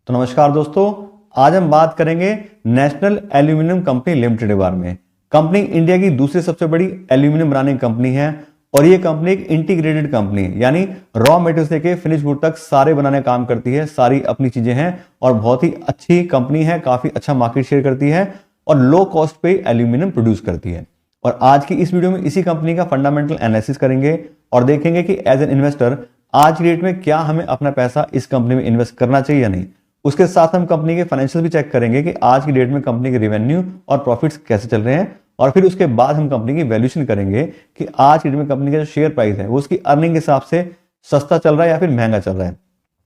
तो नमस्कार दोस्तों, आज हम बात करेंगे नेशनल एल्यूमिनियम कंपनी लिमिटेड के बारे में। कंपनी इंडिया की दूसरी सबसे बड़ी एल्यूमिनियम बनाने की कंपनी है और ये कंपनी एक इंटीग्रेटेड कंपनी है, यानी रॉ मटेरियल से लेके फिनिश गुड तक सारे बनाने का काम करती है। सारी अपनी चीजें हैं और बहुत ही अच्छी कंपनी है, काफी अच्छा मार्केट शेयर करती है और लो कॉस्ट पे एल्यूमिनियम प्रोड्यूस करती है। और आज की इस वीडियो में इसी कंपनी का फंडामेंटल एनालिसिस करेंगे और देखेंगे कि एज एन इन्वेस्टर आज की डेट में क्या हमें अपना पैसा इस कंपनी में इन्वेस्ट करना चाहिए या नहीं। उसके साथ हम कंपनी के फाइनेंशियल भी चेक करेंगे कि आज की डेट में कंपनी के रेवेन्यू और प्रॉफिट्स कैसे चल रहे हैं और फिर उसके बाद हम कंपनी की वैल्यूएशन करेंगे कि आज की डेट में कंपनी का जो शेयर प्राइस है वो उसकी अर्निंग के हिसाब से सस्ता चल रहा है या फिर महंगा चल रहा है,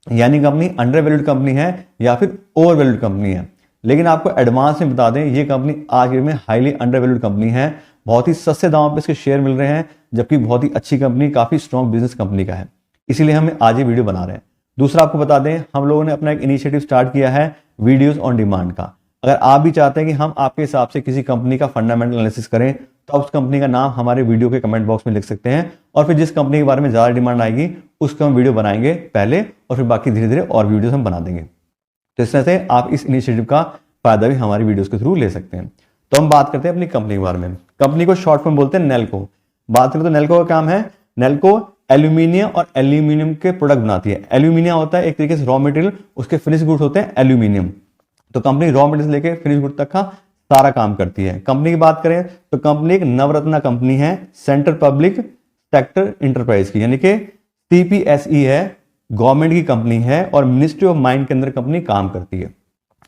यानी कंपनी अंडर वैल्यूड कंपनी है या फिर ओवर वैल्यूड कंपनी है। लेकिन आपको एडवांस में बता दें, ये कंपनी आज की डेट में हाईली अंडर वैल्यूड कंपनी है। बहुत ही सस्ते दामों पर इसके शेयर मिल रहे हैं, जबकि बहुत ही अच्छी कंपनी, काफी स्ट्रॉन्ग बिजनेस कंपनी का है। इसीलिए हम आज ये वीडियो बना रहे हैं। दूसरा आपको बता दें, हम लोगों ने अपना एक इनिशिएटिव स्टार्ट किया है वीडियोस ऑन डिमांड का। अगर आप भी चाहते हैं कि हम आपके हिसाब से किसी कंपनी का फंडामेंटल एनालिसिस करें तो उस कंपनी का नाम हमारे वीडियो के कमेंट बॉक्स में लिख सकते हैं और फिर जिस कंपनी के बारे में ज्यादा डिमांड आएगी उसका हम वीडियो बनाएंगे पहले और फिर बाकी धीरे धीरे और वीडियोस हम बना देंगे। तो इस तरह से आप इस इनिशिएटिव का फायदा भी हमारी वीडियोस के थ्रू ले सकते हैं। तो हम बात करते हैं अपनी कंपनी के बारे में। कंपनी को शॉर्ट फॉर्म बोलते हैं नेल्को। बात करें तो नेल्को का काम है, नेल्को एल्यूमिनियम और एल्यूमिनियम के प्रोडक्ट बनाती है। एल्यूमिनियम होता है एक तरीके से रॉ मटेरियल, उसके फिनिश गुड्स होते हैं एल्यूमिनियम। तो कंपनी रॉ मटेरियल लेके फिनिश गुड तक का सारा काम करती है। कंपनी की बात करें तो कंपनी एक नवरत्ना कंपनी है, सेंट्रल पब्लिक सेक्टर इंटरप्राइज की, यानी कि CPSE है, गवर्नमेंट की कंपनी है और मिनिस्ट्री ऑफ माइन के अंदर कंपनी काम करती है।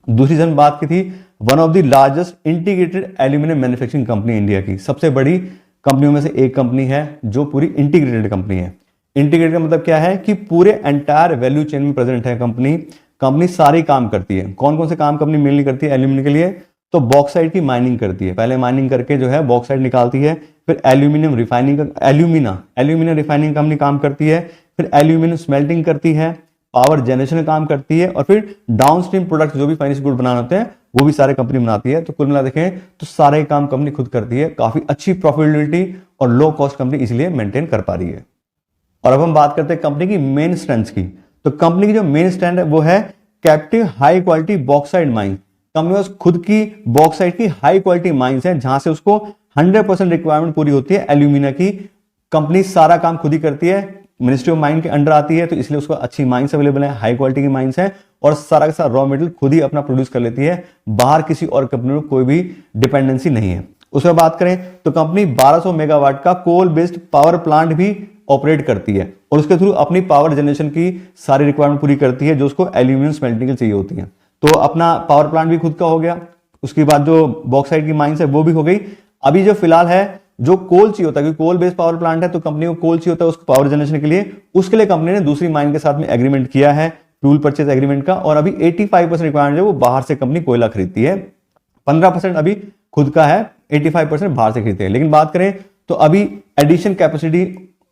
दूसरी जन बात की थी, one of the largest integrated aluminium manufacturing company India की, सबसे बड़ी कंपनियों में से एक कंपनी है जो पूरी इंटीग्रेटेड कंपनी है। इंटीग्रेटेड का मतलब क्या है कि पूरे एंटायर वैल्यू चेन में प्रेजेंट है कंपनी सारी काम करती है। कौन कौन से काम कंपनी मेनली करती है एल्यूमिनियम के लिए? तो बॉक्साइट की माइनिंग करती है, पहले माइनिंग करके जो है बॉक्साइट निकालती है, फिर aluminium refining, aluminium refining company काम करती है, फिर एल्यूमिनियम स्मेल्टिंग करती है, पावर जनरेशन काम करती है और फिर डाउनस्ट्रीम प्रोडक्ट जो भी फाइनिश गुड बनाने होते हैं वो भी सारे कंपनी बनाती है। तो कुल मिला देखें तो सारे काम कंपनी खुद करती है। काफी अच्छी प्रॉफिटेबिलिटी और लो कॉस्ट कंपनी इसलिए मेंटेन कर पा रही है। और अब हम बात करते हैं कंपनी की मेन स्ट्रेंथ की। तो कंपनी की जो मेन स्ट्रेंथ है वो है captive high quality bauxite mine. Company में खुद की बॉक्साइट की हाई क्वालिटी माइंस है जहां से उसको 100% रिक्वायरमेंट पूरी होती है एल्यूमिनियम की। कंपनी सारा काम खुद ही करती है, मिनिस्ट्री ऑफ माइन के अंडर आती है, तो इसलिए उसको अच्छी माइंस अवेलेबल है, हाई क्वालिटी की माइंस है और सारा का सारा रॉ मटेरियल खुद ही अपना प्रोड्यूस कर लेती है। बाहर किसी और कंपनी में कोई भी डिपेंडेंसी नहीं है। उसमें बात करें तो कंपनी 1200 मेगावाट का कोल बेस्ड पावर प्लांट भी ऑपरेट करती है और उसके थ्रू अपनी पावर जनरेशन की सारी रिक्वायरमेंट पूरी करती है जो उसको एल्यूमिनियम स्मेल्टिंग चाहिए होती है। तो अपना पावर प्लांट भी खुद का हो गया, उसके बाद जो बॉक्साइट की माइंस है वो भी हो गई। अभी जो फिलहाल है जो कोल चाहिए होता है, क्योंकि कोल बेस्ड पावर प्लांट है तो कंपनी को कोल चाहिए होता है उसको पावर जनरेशन के लिए, उसके लिए कंपनी ने दूसरी माइन के साथ में एग्रीमेंट किया है, फ्यूल परचेज एग्रीमेंट का। और अभी 85% रिक्वायरमेंट है वो बाहर से कंपनी कोयला खरीदती है, 15% अभी खुद का है, 85% बाहर से खरीदते हैं। लेकिन बात करें तो अभी एडिशन कैपेसिटी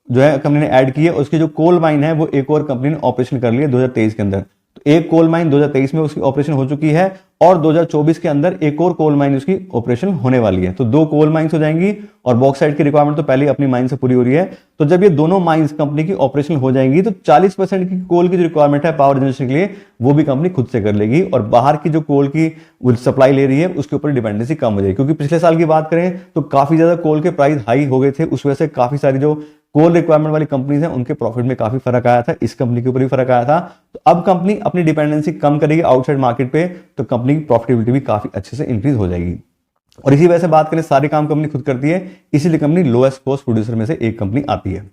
जो है कंपनी ने ऐड की है, उसकी जो कोल माइन है वो एक और कंपनी ने ऑपरेशन कर लिया 2023 के अंदर। तो एक कोल माइन 2023 में उसकी ऑपरेशन हो चुकी है और 2024 के अंदर एक और कोल माइन उसकी ऑपरेशन होने वाली है। तो 2 कोल माइंस हो जाएंगी और बॉक्साइट की रिक्वायरमेंट तो पहले ही अपनी माइन से पूरी हो रही है। तो जब ये दोनों माइंस कंपनी की ऑपरेशन हो जाएंगी तो 40% की कोल की जो रिक्वायरमेंट है पावर जनरेशन के लिए वो भी कंपनी खुद से कर लेगी और बाहर की जो कोल की सप्लाई ले रही है उसके ऊपर डिपेंडेंसी कम हो जाएगी। क्योंकि पिछले साल की बात करें तो काफी ज्यादा कोल के प्राइस हाई हो गए थे, उस वजह से काफी सारी जो कोल रिक्वायरमेंट वाली कंपनीज हैं उनके प्रॉफिट में काफी फर्क आया था, इस कंपनी के ऊपर भी फर्क आया था। तो अब कंपनी अपनी डिपेंडेंसी कम करेगी आउटसाइड मार्केट पे तो कंपनी की प्रॉफिटेबिलिटी भी काफी अच्छे से इंक्रीज हो जाएगी। और इसी वजह से बात करें सारे काम कंपनी खुद करती है, इसीलिए कंपनी लोएस्ट कॉस्ट प्रोड्यूसर में से एक कंपनी आती है।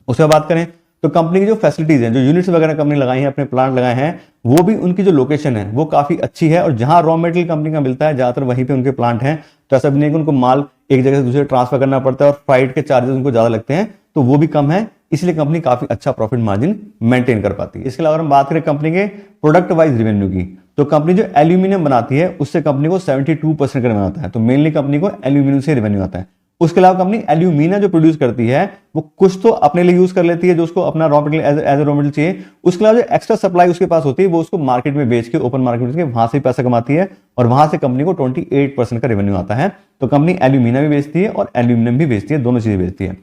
उसके बाद बात करें तो कंपनी की जो फैसिलिटीज हैं, जो यूनिट्स वगैरह कंपनी लगाई है, अपने प्लांट लगाए हैं, वो भी उनकी जो लोकेशन है वो काफी अच्छी है और जहां रॉ मटेरियल कंपनी का मिलता है ज्यादातर वहीं पे उनके प्लांट हैं। तो ऐसा भी नहीं कि उनको माल एक जगह से दूसरे ट्रांसफर करना पड़ता है और फ्राइट के चार्जेस उनको ज्यादा लगते हैं, तो वो भी कम है, इसलिए कंपनी काफी अच्छा प्रॉफिट मार्जिन मेंटेन कर पाती है। इसके अलावा हम बात करें कंपनी के प्रोडक्ट वाइज रेवेन्यू की, तो कंपनी जो एल्यूमिनियम बनाती है उससे कंपनी को 72% का रेवेन्यू आता है। तो मेनली कंपनी को एल्यूमिनियम से रेवेन्यू आता है। उसके अलावा कंपनी एल्यूमिना जो प्रोड्यूस करती है वो कुछ तो अपने लिए यूज कर लेती है जो उसको अपना raw material as a raw material चाहिए। उसके अलावा जो एक्स्ट्रा सप्लाई उसके पास होती है वो उसको मार्केट में बेच के, ओपन मार्केट में वहां से पैसा कमाती है और वहां से कंपनी को 28% का रेवेन्यू आता है। तो कंपनी एल्यूमिना भी बेचती है और एल्यूमिनियम भी बेचती है, दोनों चीजें बेचती है।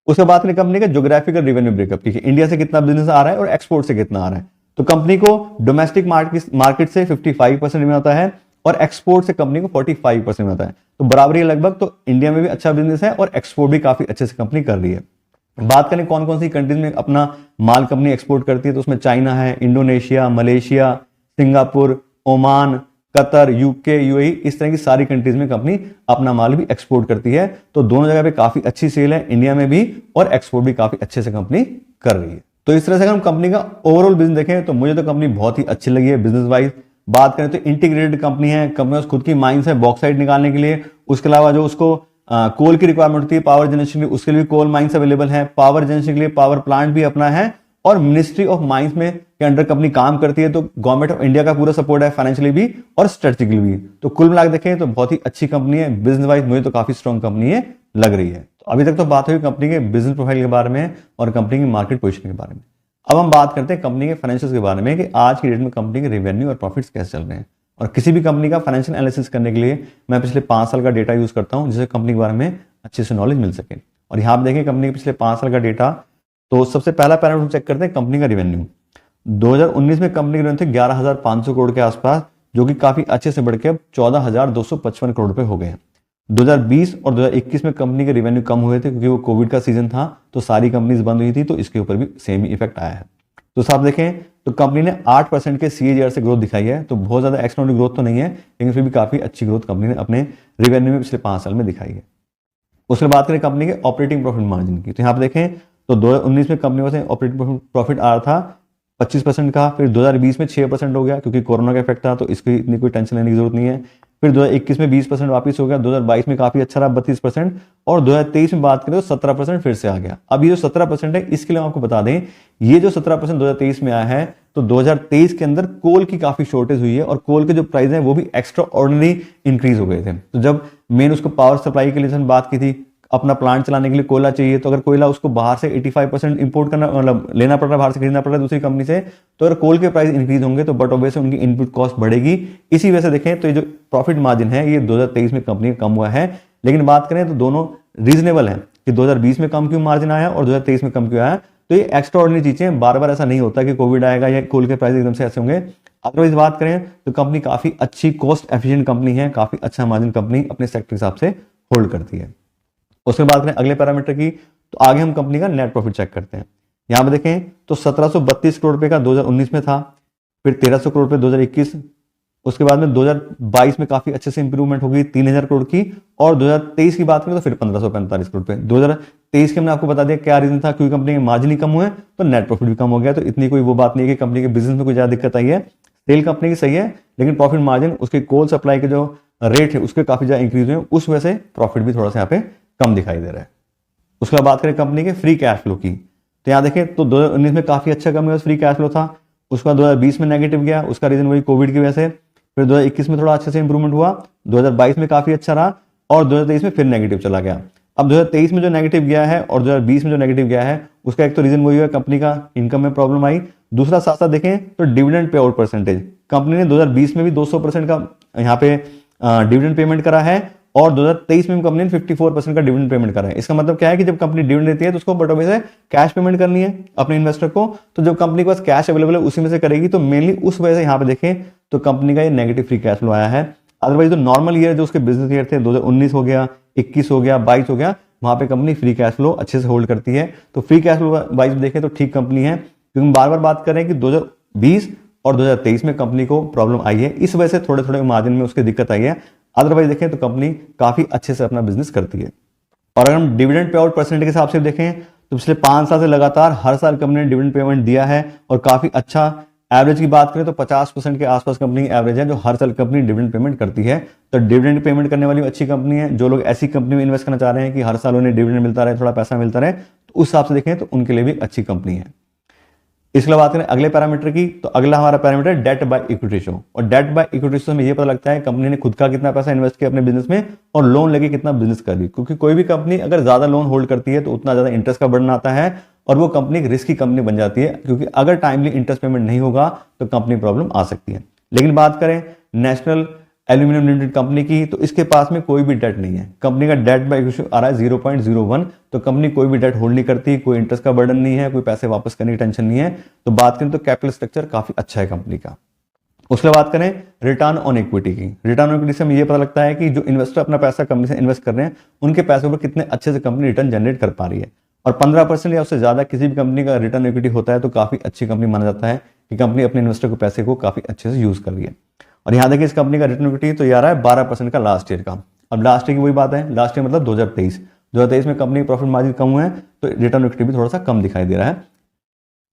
उसके बाद में कंपनी का ज्योग्राफिकल रेवेन्यू ब्रेकअप, ठीक है, इंडिया से कितना बिजनेस आ रहा है और एक्सपोर्ट से कितना आ रहा है। तो कंपनी को डोमेस्टिक मार्केट से 55% रेवेन्यू आता है और एक्सपोर्ट से कंपनी को 45% आता है। तो बराबरी है लगभग। तो इंडिया में भी अच्छा बिजनेस है और एक्सपोर्ट भी काफी अच्छे से कंपनी कर रही है। बात करें कौन कौन सी कंट्रीज में अपना माल कंपनी एक्सपोर्ट करती है, तो उसमें चाइना है, Indonesia, Malaysia, Singapore, Oman, Qatar, UK, UAE, इस तरह की सारी कंट्रीज में कंपनी अपना माल भी एक्सपोर्ट करती है। तो दोनों जगह पे काफी अच्छी सेल है, इंडिया में भी और एक्सपोर्ट भी काफी अच्छे से कंपनी कर रही है। तो इस तरह से अगर हम कंपनी का ओवरऑल बिजनेस देखें तो मुझे तो कंपनी बहुत ही अच्छी लगी है बिजनेस वाइज। बात करें तो इंटीग्रेटेड कंपनी है, कंपनी में खुद की माइंस है बॉक्साइट निकालने के लिए, उसके अलावा जो उसको कोल की रिक्वायरमेंट होती है पावर जनरेशन के लिए, उसके लिए कोल माइंस अवेलेबल है, पावर जनरेशन के लिए पावर प्लांट भी अपना है और मिनिस्ट्री ऑफ माइंस में के अंडर कंपनी काम करती है। तो गवर्नमेंट ऑफ इंडिया का पूरा सपोर्ट है फाइनेंशियली भी और स्ट्रेटेजिकली भी। तो कुल मिलाकर देखें तो बहुत ही अच्छी कंपनी है, बिजनेस वाइज मुझे तो काफी स्ट्रॉन्ग कंपनी है लग रही है। तो अभी तक तो बात हुई कंपनी के बिजनेस प्रोफाइल के बारे में और कंपनी की मार्केट पोजीशन के बारे में। अब हम बात करते हैं कंपनी के फाइनेंशियल्स के बारे में कि आज की डेट में कंपनी के रेवेन्यू और प्रॉफिट्स कैसे चल रहे हैं। और किसी भी कंपनी का फाइनेंशियल एनालिसिस करने के लिए मैं पिछले 5 साल का डेटा यूज करता हूं जिससे कंपनी के बारे में अच्छे से नॉलेज मिल सके। और यहाँ पे देखें कंपनी के पिछले 5 साल का डेटा। तो सबसे पहला पैरामीटर चेक करते हैं कंपनी का रेवेन्यू। 2019 में कंपनी के रेवेन्यू थे 11,500 करोड़ के आसपास, जो कि काफी अच्छे से बढ़ के अब 14,255 करोड़ रुपए हो गए हैं। 2020 और 2021 में कंपनी के रेवेन्यू कम हुए थे क्योंकि वो कोविड का सीजन था, तो सारी कंपनीज बंद हुई थी, तो इसके ऊपर भी सेम ही इफेक्ट आया है। तो साफ देखें तो कंपनी ने 8% के CAGR से ग्रोथ दिखाई है। तो बहुत ज्यादा एक्सट्राऑर्डिनरी ग्रोथ तो नहीं है, लेकिन फिर भी काफी अच्छी ग्रोथ कंपनी ने अपने रेवेन्यू में पिछले 5 साल में दिखाई है। उसके बाद करें कंपनी के ऑपरेटिंग प्रॉफिट मार्जिन की, तो यहाँ पे देखें तो 2019 में कंपनी से ऑपरेटिंग प्रॉफिट आ रहा था 25% का, फिर 2020 में 6% हो गया क्योंकि कोरोना का इफेक्ट था, तो इसकी इतनी कोई टेंशन लेने की जरूरत नहीं है। फिर 2021 में 20% वापस हो गया, 2022 में काफी अच्छा रहा 32% और 2023 में बात करें तो 17% फिर से आ गया। अब ये जो 17% है इसके लिए हम आपको बता दें, ये जो 17% 2023 में आया है तो 2023 के अंदर कोल की काफी शॉर्टेज हुई है और कोल के जो प्राइस है वो भी एक्स्ट्रा ऑर्डिनरी इंक्रीज हो गए थे। तो जब मेन उसको पावर सप्लाई के लिए बात की थी, अपना प्लांट चलाने के लिए कोयला चाहिए, तो अगर कोयला उसको बाहर से 85% इंपोर्ट करना मतलब लेना पड़ रहा है, बाहर से खरीदना पड़ रहा है दूसरी कंपनी से, तो अगर कोल के प्राइस इंक्रीज होंगे तो बट ऑब्वियसली उनकी इनपुट कॉस्ट बढ़ेगी। इसी वजह से देखें तो ये जो प्रॉफिट मार्जिन है ये 2023 में कंपनी का कम हुआ है। लेकिन बात करें तो दोनों रीजनेबल है कि 2020 में कम क्यों मार्जिन आया और 2023 में कम क्यों आया। तो ये एक्स्ट्रा ऑर्डिनरी चीजें, बार बार ऐसा नहीं होता कि कोविड आएगा या कोल के प्राइस एकदम से ऐसे होंगे। अदरवाइज बात करें तो कंपनी काफी अच्छी कॉस्ट एफिशिएंट कंपनी है, काफी अच्छा मार्जिन कंपनी अपने सेक्टर के हिसाब से होल्ड करती है। उसके बाद करें अगले पैरामीटर की, तो आगे हम कंपनी का नेट प्रॉफिट चेक करते हैं। यहां पर देखें तो 1732 करोड़ रुपए का 2019 में था, फिर 1300 करोड़ रुपए 2021, उसके बाद में 2022 में काफी अच्छे से इंप्रूवमेंट होगी 3000 करोड़ की, और 2023 की बात करें तो फिर 1545 करोड़ रुपए। 2023 के हमने आपको बता दिया क्या रीजन था, क्योंकि कंपनी के मार्जिन ही कम हुए तो नेट प्रॉफिट भी कम हो गया। तो इतनी कोई वो बात नहीं है कि कंपनी के बिजनेस में कोई ज्यादा दिक्कत आई है। सेल कंपनी की सही है, लेकिन प्रॉफिट मार्जिन उसके कोल सप्लाई के जो रेट है उसके काफी ज्यादा इंक्रीज हुए, उस वजह से प्रॉफिट भी थोड़ा सा यहाँ पे कम दिखाई दे रहा है। उसके बाद बात करें कंपनी के फ्री कैश फ्लो की, तो यहां देखें तो 2019 में काफी अच्छा कंपनी का फ्री कैश फ्लो था, उसके बाद 2020 में नेगेटिव गया, उसका रीजन वही कोविड की वजह से। फिर 2021 में थोड़ा अच्छे से इंप्रूवमेंट हुआ, 2022 में काफी अच्छा रहा और 2023 में फिर नेगेटिव चला गया। अब 2023 में जो नेगेटिव गया है और 2020 में जो नेगेटिव गया है उसका एक तो रीजन वही है कंपनी का इनकम में प्रॉब्लम आई, दूसरा साथ साथ देखें तो dividend pay out percentage, company ने 2020 में भी 200% का यहाँ पे डिविडेंड पेमेंट करा है और 2023 में कंपनी ने 54% का डिविडेंड पेमेंट करा है। इसका मतलब क्या है कि जब कंपनी डिविडेंड देती है तो उसको बटोबे से कैश पेमेंट करनी है अपने इन्वेस्टर को, तो जब कंपनी के पास कैश अवेलेबल है उसी में से करेगी, तो मेनली उस वजह से यहाँ पे देखें तो कंपनी का ये नेगेटिव फ्री कैश फ्लो आया है। अदरवाइज जो नॉर्मल ईयर जो उसके बिजनेस ईयर थे 2019 हो गया, 21 हो गया, 22 हो गया, वहां पे कंपनी फ्री कैश फ्लो अच्छे से होल्ड करती है। तो फ्री कैश फ्लो वाइज देखें तो ठीक कंपनी है, क्योंकि बार बार बात करें कि 2020 और 2023 में कंपनी को प्रॉब्लम आई है, इस वजह से थोड़े थोड़े मार्जिन में उसकी दिक्कत आई है। अदरवाइज देखें तो कंपनी काफी अच्छे से अपना बिजनेस करती है। और अगर हम डिविडेंड पे आउट परसेंट के हिसाब से देखें तो पिछले 5 साल से लगातार हर साल कंपनी ने डिविडेंड पेमेंट दिया है और काफी अच्छा एवरेज की बात करें तो 50% के आसपास कंपनी की एवरेज है जो हर साल कंपनी डिविडेंड पेमेंट करती है। तो डिविडेंड पेमेंट करने वाली अच्छी कंपनी है। जो लोग ऐसी कंपनी में इन्वेस्ट करना चाह रहे हैं कि हर साल उन्हें डिविडेंड मिलता रहे, थोड़ा पैसा मिलता रहे, तो उस हिसाब से देखें तो उनके लिए भी अच्छी कंपनी है। इसके बात करें अगले पैरामीटर की, तो अगला हमारा parameter debt by equity ratio. और डेट बाय इक्विटी रेशियो में ये पता लगता है कंपनी ने खुद का कितना पैसा इन्वेस्ट किया अपने बिजनेस में और लोन लेके कितना बिजनेस कर रही है। क्योंकि कोई भी कंपनी अगर ज्यादा लोन होल्ड करती है तो उतना ज्यादा इंटरेस्ट का बर्डन आता है और वो कंपनी एक रिस्की कंपनी बन जाती है, क्योंकि अगर टाइमली इंटरेस्ट पेमेंट नहीं होगा तो कंपनी प्रॉब्लम आ सकती है। लेकिन बात करें नेशनल एल्यूमिनियम लिमिटेड कंपनी की, तो इसके पास में कोई भी डेट नहीं है। कंपनी का डेट बाय इक्विटी आ रहा है 0.01, तो कंपनी कोई भी डेट होल्ड नहीं करती, कोई इंटरेस्ट का बर्डन नहीं है, कोई पैसे वापस करने की टेंशन नहीं है। तो बात करें तो कैपिटल स्ट्रक्चर काफी अच्छा है कंपनी का। उसके बाद करें रिटर्न ऑन इक्विटी की। रिटर्न ऑन इक्विटी से हमें यह पता लगता है कि जो इन्वेस्टर अपना पैसा कंपनी से इन्वेस्ट कर रहे हैं, उनके पैसों पर कितने अच्छे से कंपनी रिटर्न जनरेट कर पा रही है। और 15% या उससे ज्यादा किसी भी कंपनी का रिटर्न इक्विटी होता है तो काफी अच्छी कंपनी माना जाता है कि कंपनी अपने इन्वेस्टर के पैसे को काफी अच्छे से यूज कर रही है। और यहाँ देखिए इस कंपनी का रिटर्न इक्विटी तो ये आ रहा है 12% का लास्ट ईयर का। अब लास्ट ईयर की वही बात है, लास्ट ईयर मतलब 2023 में कंपनी प्रॉफिट मार्जिन कम हुए हैं, तो रिटर्न इक्विटी भी थोड़ा सा कम दिखाई दे रहा है।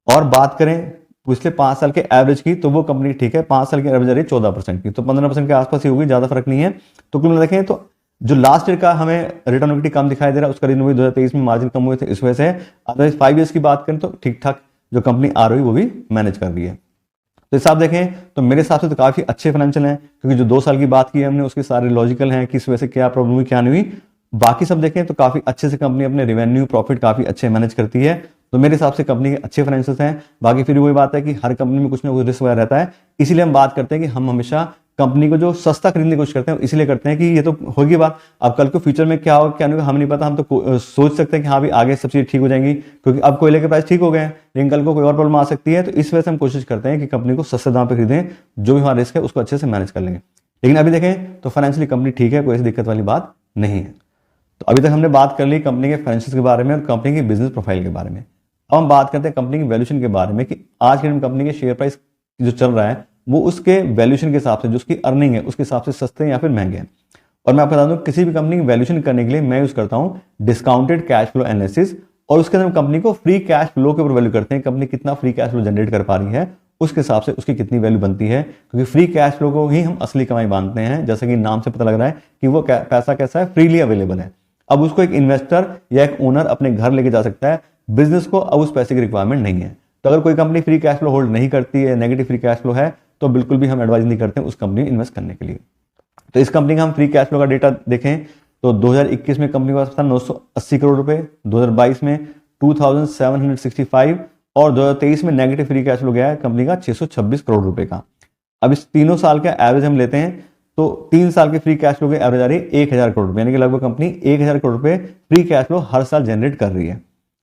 और बात करें पिछले 5 साल के एवरेज की, तो वो कंपनी ठीक है, 5 साल की एवरेज आ रही है 14% की, तो 15% के आसपास ही होगी, ज्यादा फर्क नहीं है। तो कुल देखें तो जो लास्ट ईयर का हमें रिटर्न इक्विटी कम दिखाई दे रहा है, उसका रीजन 2023 में मार्जिन कम हुए थे, इस वजह से। अदरवाइज 5 ईयर्स की बात करें तो ठीक ठाक जो कंपनी आ रही है वो भी मैनेज कर रही है। तो इस हिसाब देखें तो मेरे हिसाब से तो काफी अच्छे फाइनेंशियल हैं, क्योंकि जो 2 साल की बात की हमने उसके सारे लॉजिकल हैं कि इस वजह से क्या प्रॉब्लम हुई क्या नहीं हुई। बाकी सब देखें तो काफी अच्छे से कंपनी अपने रेवेन्यू प्रॉफिट काफी अच्छे मैनेज करती है। तो मेरे हिसाब से कंपनी के अच्छे फाइनेंशियल्स हैं। बाकी फिर वही बात है कि हर कंपनी में कुछ ना कुछ रिस्क वगैरह रहता है, इसीलिए हम बात करते हैं कि हम हमेशा कंपनी को जो सस्ता खरीदने की कोशिश करते हैं, इसलिए करते हैं कि ये तो होगी बात, अब कल को फ्यूचर में क्या होगा क्या नहीं होगा हमें नहीं पता। हम तो सोच सकते हैं कि हाँ भी आगे सब चीज़ ठीक हो जाएंगी, क्योंकि अब कोयले के प्राइस ठीक हो गए हैं, लेकिन कल को कोई और प्रॉब्लम आ सकती है। तो इस वजह से हम कोशिश करते हैं कि कंपनी को सस्ते दाम पर खरीदें, जो भी हमारा रिस्क है उसको अच्छे से मैनेज कर लेंगे। लेकिन अभी देखें तो फाइनेंशियली कंपनी ठीक है, कोई ऐसी दिक्कत वाली बात नहीं है। तो अभी तक हमने बात कर ली कंपनी के फाइनेंशियल के बारे में और कंपनी की बिजनेस प्रोफाइल के बारे में। अब हम बात करते हैं कंपनी की वैल्यूएशन के बारे में कि आज के दिन कंपनी के शेयर प्राइस जो चल रहा है वो उसके वैल्यूएशन के हिसाब से, जो उसकी अर्निंग है उसके हिसाब से सस्ते हैं या फिर महंगे हैं। और मैं आपको बता दूं किसी भी कंपनी की वैल्यूएशन करने के लिए मैं यूज करता हूं डिस्काउंटेड कैश फ्लो एनालिसिस, और उसके अंदर कंपनी को फ्री कैश फ्लो के ऊपर वैल्यू करते हैं, कंपनी कितना फ्री कैश फ्लो जनरेट कर पा रही है उसके हिसाब से उसकी कितनी वैल्यू बनती है, क्योंकि फ्री कैश फ्लो को ही हम असली कमाई मानते हैं। जैसे कि नाम से पता लग रहा है कि वो पैसा कैसा है, फ्रीली अवेलेबल है। अब उसको एक इन्वेस्टर या एक ओनर अपने घर लेके जा सकता है, बिजनेस को अब उस पैसे की रिक्वायरमेंट नहीं है। तो अगर कोई company free cash flow hold नहीं करती है, नेगेटिव फ्री कैश फ्लो है, तो बिल्कुल भी हम एडवाइज नहीं करते हैं उस कंपनी में इन्वेस्ट करने के लिए। तो इस कंपनी का हम फ्री कैश फ्लो का डेटा देखें तो 2021 में कंपनी के पास था 980 करोड़ रुपए, 2022 में 2765 और 2023 में नेगेटिव फ्री कैश फ्लो गया है कंपनी का 626 करोड़ रुपए का। अब इस तीनों साल का एवरेज हम लेते हैं तो 3 साल के फ्री कैश फ्लो की एवरेज आ रही है 1000 करोड़ रुपए, यानी कि लगभग कंपनी 1000 करोड़ रुपए फ्री कैश फ्लो हर साल जनरेट कर रही है।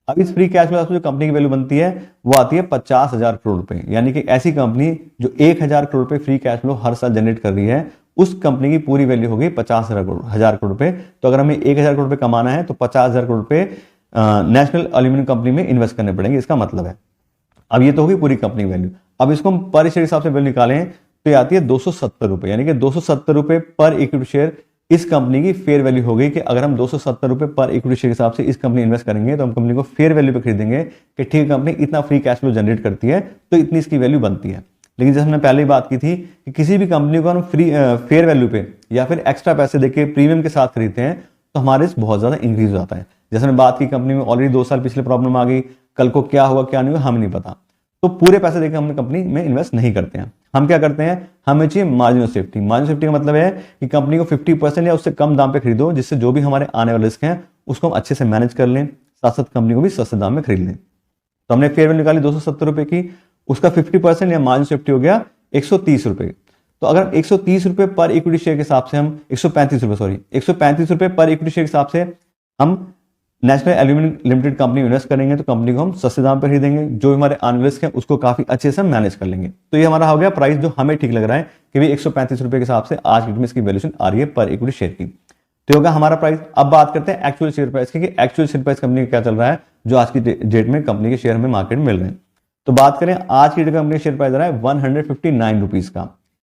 अब इस फ्री कैश फ्लो जो कंपनी की वैल्यू बनती है वो आती है 50,000 करोड़ रुपए, यानी कि ऐसी कंपनी जो 1000 करोड़ रुपए फ्री कैश फ्लो हर साल जनरेट कर रही है, उस कंपनी की पूरी वैल्यू हो गई 50,000 करोड़ रुपए। तो अगर हमें 1000 करोड़ रुपए कमाना है तो 50,000 करोड़ रुपए नेशनल एल्यूमिनियम कंपनी में इन्वेस्ट करने पड़ेंगे, इसका मतलब है। अब ये तो होगी पूरी कंपनी वैल्यू। अब इसको हम पर शेयर हिसाब से वैल्यू निकालें तो ये आती है 270 रुपए, यानी कि 270 रुपए पर इक्विटी शेयर इस कंपनी की फेयर वैल्यू हो गई कि अगर हम 270 रुपए पर इक्विटी शेयर के हिसाब से इस कंपनी इन्वेस्ट करेंगे तो हम कंपनी को फेयर वैल्यू पे खरीदेंगे कि ठीक है कंपनी इतना फ्री कैश फ्लो जनरेट करती है तो इतनी इसकी वैल्यू बनती है। लेकिन जैसे हमने पहले ही बात की थी कि किसी भी कंपनी को हम फेयर वैल्यू पे या फिर एक्स्ट्रा पैसे देके प्रीमियम के साथ खरीदते हैं तो हमारे रिस्क बहुत ज्यादा इंक्रीज हो जाता है। जैसे हमने बात की कंपनी में ऑलरेडी 2 साल पिछले प्रॉब्लम आ गई, कल को क्या होगा क्या नहीं होगा हमें नहीं पता, तो पूरे पैसे देकर हम कंपनी में इन्वेस्ट नहीं करते हैं। हम क्या करते हैं, हमें चाहिए मार्जिन सेफ्टी। मार्जिन सेफ्टी का मतलब है कि कंपनी को 50% या उससे कम दाम पे खरीदो, जिससे जो भी हमारे आने वाले रिस्क हैं उसको हम अच्छे से मैनेज कर लें, साथ साथ कंपनी को भी सस्ते दाम में खरीद लें। तो हमने फेयर वैल्यू निकाली 270 रुपए की, उसका 50% या मार्जिन सेफ्टी हो गया 130 रुपए। तो अगर 130 रुपए पर इक्विटी शेयर के हिसाब से हम 135 रुपए पर इक्विटी शेयर के हिसाब से हम नेशनल एल्यूमिनियम लिमिटेड कंपनी में इन्वेस्ट करेंगे तो कंपनी को हम सस्ते दाम पर खरीदेंगे, जो हमारे आने वाले रिस्क हैं उसको काफी अच्छे से मैनेज कर लेंगे। तो ये हमारा हो गया प्राइस जो हमें ठीक लग रहा है कि भाई 135 रुपए के हिसाब से आज की डेट में इसकी वैल्यूएशन आ रही है पर इक्विटी शेयर की। तो होगा हमारा प्राइस। अब बात करते हैं एक्चुअल शेयर प्राइस की, एक्चुअल शेयर प्राइस कंपनी का क्या चल रहा है जो आज की डेट में कंपनी के शेयर हमें मार्केट में मिल रहे हैं। तो बात करें आज की डेट कंपनी का शेयर प्राइस आ रहा है 159 रुपीज का,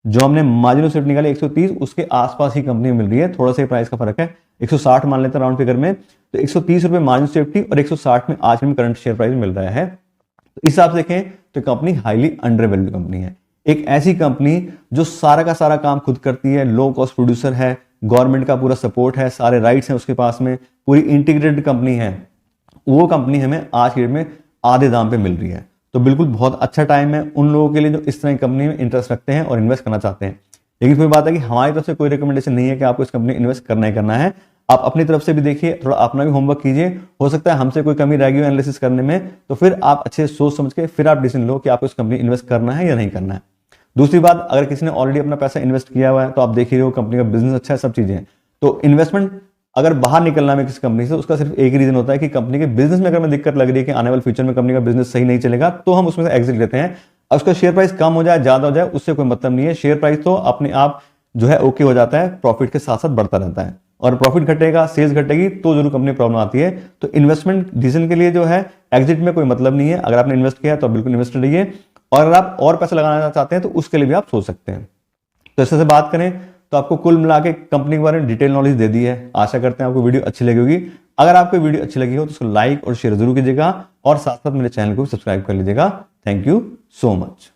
जो हमने मार्जिन ऑफ सेफ्टी निकाले 130 उसके आसपास ही कंपनी मिल रही है, थोड़ा सा प्राइस का फर्क है, 160 मान लेते हैं राउंड फिगर में। तो 130 रुपए मार्जिन सेफ्टी और 160 में आज में करंट शेयर प्राइस मिल रहा है। तो इस हिसाब से देखें तो company highly under value company है, एक ऐसी कंपनी जो सारा का सारा काम खुद करती है, लो कॉस्ट प्रोड्यूसर है, गवर्नमेंट का पूरा सपोर्ट है, सारे राइट्स हैं उसके पास में, पूरी इंटीग्रेटेड कंपनी है। वो कंपनी हमें आज के डेट में आधे दाम पे मिल रही है। तो बिल्कुल बहुत अच्छा टाइम है उन लोगों के लिए जो इस तरह की कंपनी में इंटरेस्ट रखते हैं और इन्वेस्ट करना चाहते हैं। लेकिन कोई बात है कि हमारी तरफ से कोई रिकमेंडेशन नहीं है कि आपको इस कंपनी में इन्वेस्ट करना ही करना है। आप अपनी तरफ से भी देखिए, थोड़ा अपना भी होमवर्क कीजिए, हो सकता है हमसे कोई कमी रह गई एनालिसिस करने में, तो फिर आप अच्छे सोच समझ के फिर आप डिसीजन लो कि आपको इस कंपनी इन्वेस्ट करना है या नहीं करना है। दूसरी बात, अगर किसी ने ऑलरेडी अपना पैसा इन्वेस्ट किया हुआ है तो आप देख ही रहे हो कंपनी का बिजनेस अच्छा है, सब चीजें हैं। तो इन्वेस्टमेंट अगर बाहर निकलना है किसी कंपनी से, उसका सिर्फ एक ही रीजन होता है कि कंपनी के बिजनेस में अगर हमें दिक्कत लग रही है कि आने वाले फ्यूचर में कंपनी का बिजनेस सही नहीं चलेगा, तो हम उसमें से एग्जिट लेते हैं। और उसका शेयर प्राइस कम हो जाए ज्यादा हो जाए उससे कोई मतलब नहीं है, शेयर प्राइस तो अपने आप जो है ओके हो जाता है, प्रॉफिट के साथ साथ बढ़ता रहता है। और प्रॉफिट घटेगा, सेल्स घटेगी तो जरूर कंपनी प्रॉब्लम आती है। तो इन्वेस्टमेंट डिसीजन के लिए जो है एग्जिट में कोई मतलब नहीं है। अगर आपने इन्वेस्ट किया है तो बिल्कुल इन्वेस्टेड रहिए, और अगर आप और पैसा लगाना चाहते हैं तो उसके लिए भी आप सोच सकते हैं। तो इससे बात करें तो आपको कुल मिला के कंपनी के बारे में डिटेल नॉलेज दे दी है। आशा करते हैं आपको वीडियो अच्छी लगी होगी। अगर आपको वीडियो अच्छी लगी हो तो उसको लाइक और शेयर जरूर कीजिएगा, और साथ साथ मेरे चैनल को सब्सक्राइब कर लीजिएगा। Thank you so much.